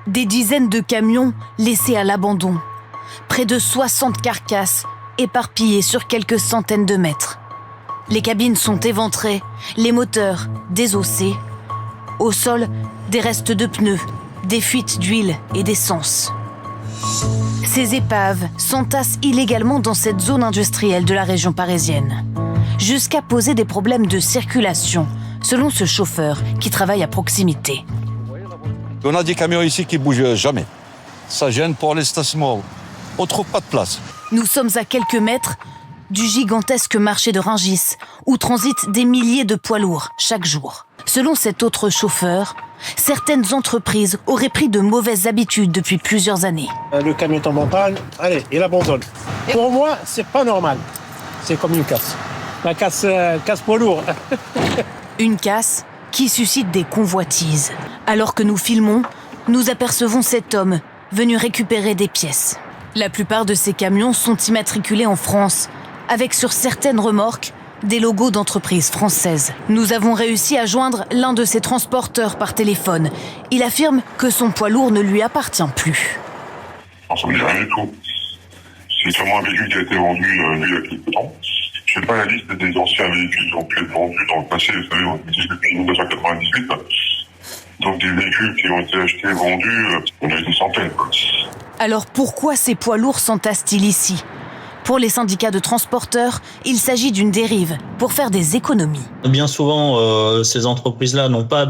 Des dizaines de camions laissés à l'abandon. Près de 60 carcasses éparpillées sur quelques centaines de mètres. Les cabines sont éventrées, les moteurs désossés. Au sol, des restes de pneus, des fuites d'huile et d'essence. Ces épaves s'entassent illégalement dans cette zone industrielle de la région parisienne, jusqu'à poser des problèmes de circulation, selon ce chauffeur qui travaille à proximité. On a des camions ici qui ne bougent jamais. Ça gêne pour les stationnements. On ne trouve pas de place. Nous sommes à quelques mètres du gigantesque marché de Rungis, où transitent des milliers de poids lourds chaque jour. Selon cet autre chauffeur, certaines entreprises auraient pris de mauvaises habitudes depuis plusieurs années. Le camion tombe en panne, allez, il abandonne. Pour moi, c'est pas normal. C'est comme une casse. La casse poids lourd. Une casse qui suscite des convoitises. Alors que nous filmons, nous apercevons cet homme venu récupérer des pièces. La plupart de ces camions sont immatriculés en France, avec sur certaines remorques des logos d'entreprises françaises. Nous avons réussi à joindre l'un de ces transporteurs par téléphone. Il affirme que son poids lourd ne lui appartient plus. Non, ça ne me dit rien du tout. C'est sûrement un véhicule qui a été vendu il y a quelques temps. Je ne sais pas la liste des anciens véhicules qui ont pu être vendus dans le passé, vous savez, depuis 1998. Donc des véhicules qui ont été achetés, vendus, on a des centaines. Alors pourquoi ces poids lourds s'entassent-ils ici ? Pour les syndicats de transporteurs, il s'agit d'une dérive pour faire des économies. Bien souvent, ces entreprises-là n'ont pas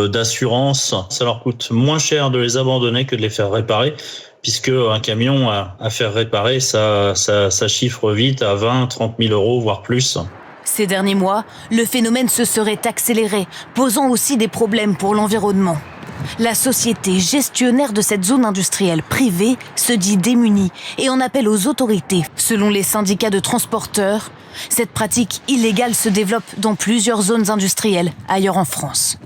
d'assurance. Ça leur coûte moins cher de les abandonner que de les faire réparer, puisque un camion à faire réparer, ça chiffre vite à 20, 30 000 euros, voire plus. Ces derniers mois, le phénomène se serait accéléré, posant aussi des problèmes pour l'environnement. La société gestionnaire de cette zone industrielle privée se dit démunie et en appelle aux autorités. Selon les syndicats de transporteurs, cette pratique illégale se développe dans plusieurs zones industrielles ailleurs en France.